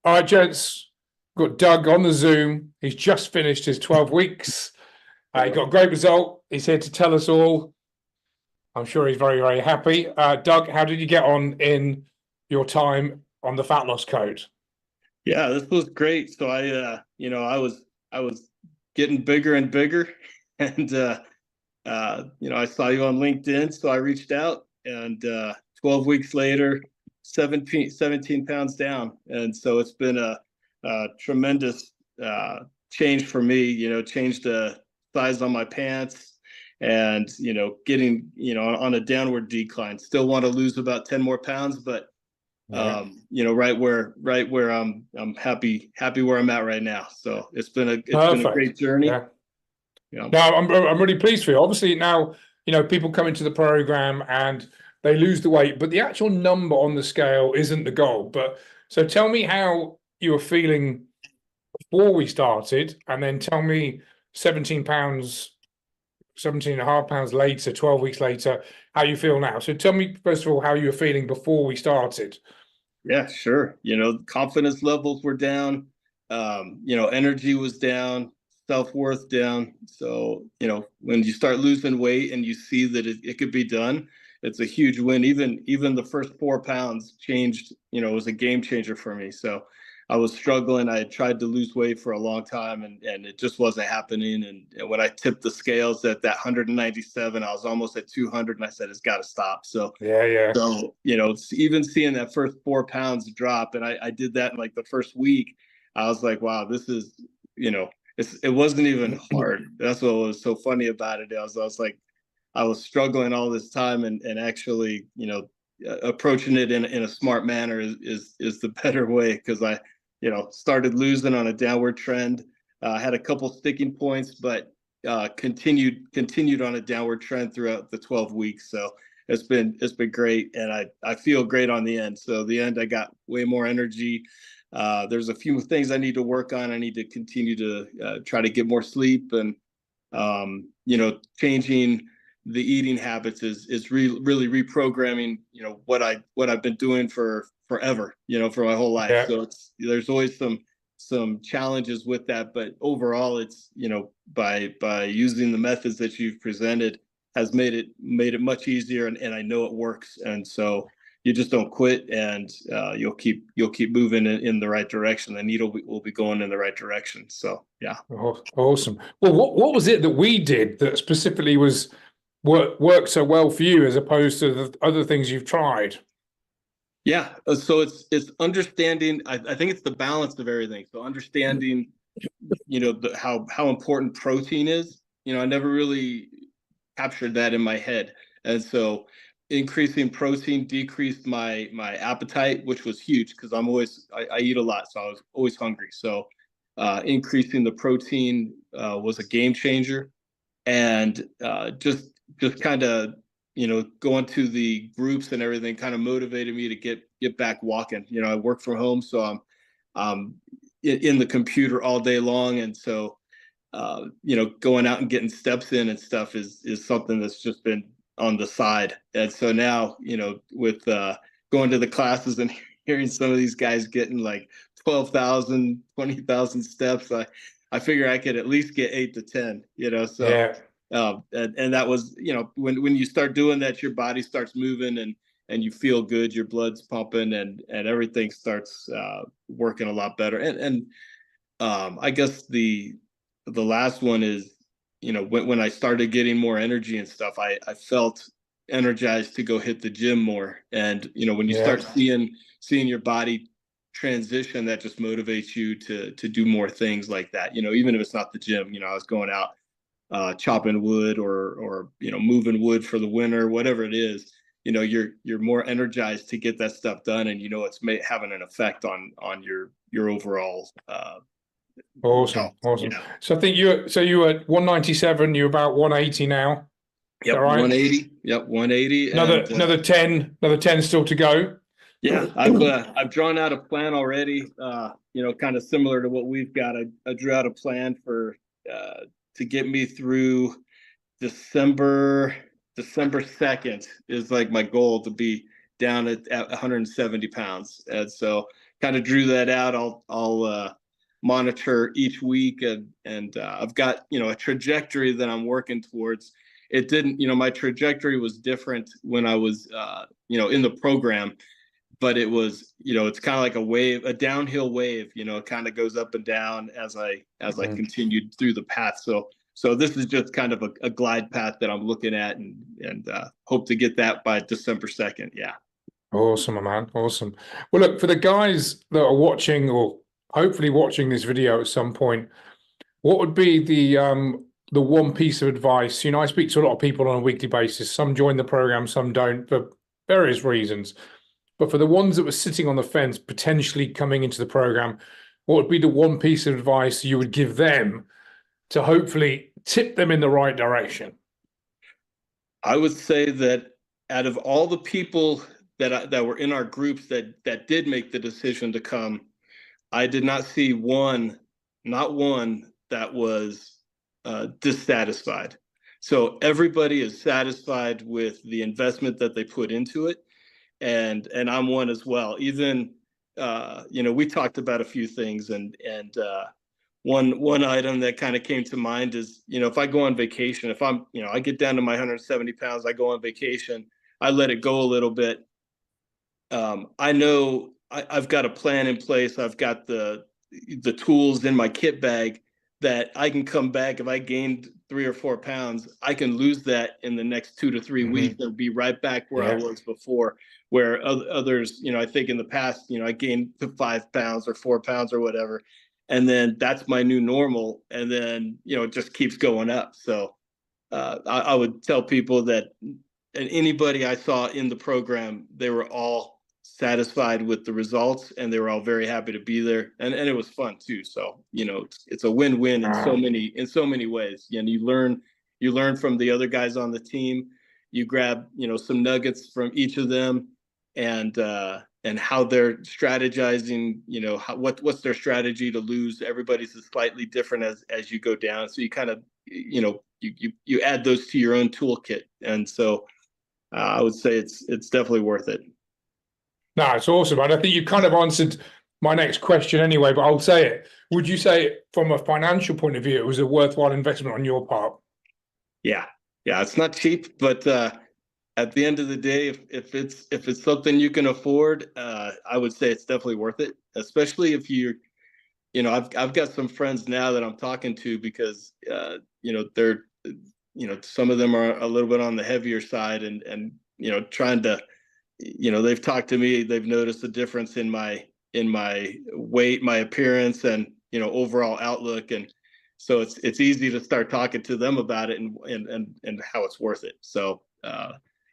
All right, gents, got Doug on the Zoom. He's just finished his 12 weeks. He got a great result. He's here to tell us all. I'm sure he's very, very happy. Doug, how did you get on in your time on the fat loss code? Yeah, this was great. So I was getting bigger and bigger, and I saw you on LinkedIn, so I reached out, and 12 weeks later, 17 pounds down, and so it's been a tremendous change for me. Changed the size on my pants, and getting on a downward decline. Still want to lose about 10 more pounds, but Yeah. right where I'm happy where I'm at right now. So it's been a Perfect. great journey. Yeah. Yeah. No, I'm really pleased for you. Obviously, now, people come into the program and they lose the weight, but the actual number on the scale isn't the goal. But so tell me how you were feeling before we started, and then tell me 17 pounds, 17 and a half pounds later, 12 weeks later, how you feel now. So tell me, first of all, how you were feeling before we started. Yeah, sure. Confidence levels were down. Energy was down, self-worth down. So, when you start losing weight and you see that it could be done, it's a huge win. Even the first 4 pounds changed, it was a game changer for me. So I was struggling. I had tried to lose weight for a long time, and it just wasn't happening. And when I tipped the scales at that 197, I was almost at 200, and I said, it's got to stop. So Yeah. so, even seeing that first 4 pounds drop, and I did that in like the first week, I was like, wow, this is, it wasn't even hard. That's what was so funny about it. I was like, I was struggling all this time, and actually, approaching it in a smart manner is the better way, because I, started losing on a downward trend. Had a couple sticking points, but continued on a downward trend throughout the 12 weeks. So it's been great, and I feel great on the end. So the end, I got way more energy. There's a few things I need to work on. I need to continue to try to get more sleep, and changing the eating habits is really reprogramming, what I've been doing for forever, for my whole life. Yeah. So there's always some challenges with that, but overall, it's, by using the methods that you've presented, has made it much easier, and I know it works. And so you just don't quit, and you'll keep moving in the right direction. The needle will be going in the right direction. So yeah. Oh, awesome. Well, what was it that we did that specifically worked so well for you as opposed to the other things you've tried? Yeah, so it's understanding. I think it's the balance of everything. So understanding, how important protein is. I never really captured that in my head, and so increasing protein decreased my appetite, which was huge, because I eat a lot, so I was always hungry. So increasing the protein was a game changer, and just kind of, going to the groups and everything kind of motivated me to get back walking. I work from home, so I'm in the computer all day long, and so going out and getting steps in and stuff is something that's just been on the side. And so now, with going to the classes and hearing some of these guys getting like 12,000, 20,000 steps, I figure I could at least get 8 to 10, so. Yeah. And that was, when you start doing that, your body starts moving, and you feel good, your blood's pumping, and everything starts working a lot better. And I guess the last one is, when I started getting more energy and stuff, I felt energized to go hit the gym more. And when you start seeing your body transition, that just motivates you to do more things like that. Even if it's not the gym, I was going out chopping wood, or moving wood for the winter, whatever it is. You're more energized to get that stuff done, and it's having an effect on your overall Awesome. health. Awesome. So I think you were 197, you're about 180 now. Is that Yep, right? 180. Yep, 180. Another 10 still to go. Yeah, I've drawn out a plan already. Kind of similar to what we've got. I drew out a plan for to get me through December 2nd is like my goal, to be down at 170 pounds. And so kind of drew that out. I'll monitor each week, and I've got, you know, a trajectory that I'm working towards. It didn't, you know, my trajectory was different when I was, you know, in the program, but it was, you know, it's kind of like a wave, a downhill wave, you know, it kind of goes up and down as I continued through the path. So this is just kind of a glide path that I'm looking at, and hope to get that by December 2nd. Yeah. Awesome, my man. Awesome. Well, look, for the guys that are watching or hopefully watching this video at some point, what would be the one piece of advice? You know, I speak to a lot of people on a weekly basis. Some join the program, some don't, for various reasons. But for the ones that were sitting on the fence, potentially coming into the program, what would be the one piece of advice you would give them to hopefully tip them in the right direction? I would say that out of all the people that were in our groups that did make the decision to come, I did not see not one that was dissatisfied. So everybody is satisfied with the investment that they put into it, and I'm one as well. Even you know, we talked about a few things, and one item that kind of came to mind is, you know, if I go on vacation, if I'm, you know, I get down to my 170 pounds, I go on vacation, I let it go a little bit. I know I've got a plan in place. I've got the tools in my kit bag that I can come back. If I gained 3 or 4 pounds, I can lose that in the next 2 to 3 weeks and be right back where I was before. Where others, you know, I think in the past, you know, I gained 5 pounds or 4 pounds or whatever, and then that's my new normal, and then, you know, it just keeps going up. So I would tell people that, and anybody I saw in the program, they were all satisfied with the results, and they were all very happy to be there, and it was fun too. So, you know, it's a win-win in so many ways. And you learn from the other guys on the team. You grab, you know, some nuggets from each of them, and how they're strategizing, you know, what's their strategy to lose. Everybody's slightly different as you go down, so you kind of, you know, you add those to your own toolkit. And so I would say it's definitely worth it. No, it's awesome. And I think you kind of answered my next question anyway, but I'll say it. Would you say from a financial point of view, it was a worthwhile investment on your part? Yeah. It's not cheap, but at the end of the day, if it's something you can afford, I would say it's definitely worth it. Especially if you know, I've got some friends now that I'm talking to, because you know, they're, you know, some of them are a little bit on the heavier side, and you know, trying to, you know, they've talked to me, they've noticed a difference in my weight, my appearance, and, you know, overall outlook. And so it's easy to start talking to them about it, and how it's worth it. So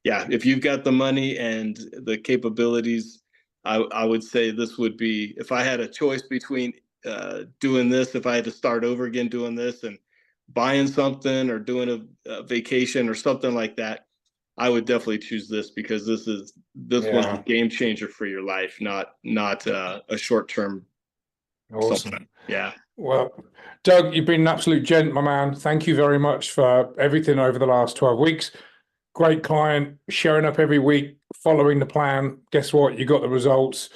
yeah, if you've got the money and the capabilities, I would say this would be, if I had a choice between doing this, if I had to start over again doing this and buying something or doing a vacation or something like that, I would definitely choose this, because this one's a game changer for your life, not a short-term. Awesome. Something. Yeah. Well, Doug, you've been an absolute gent, my man. Thank you very much for everything over the last 12 weeks. Great client, showing up every week, following the plan. Guess what? You got the results.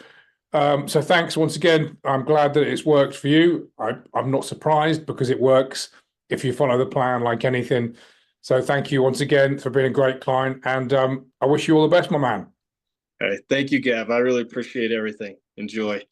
So thanks once again. I'm glad that it's worked for you. I'm not surprised, because it works if you follow the plan like anything. So thank you once again for being a great client, and I wish you all the best, my man. All right. Thank you, Gav. I really appreciate everything. Enjoy.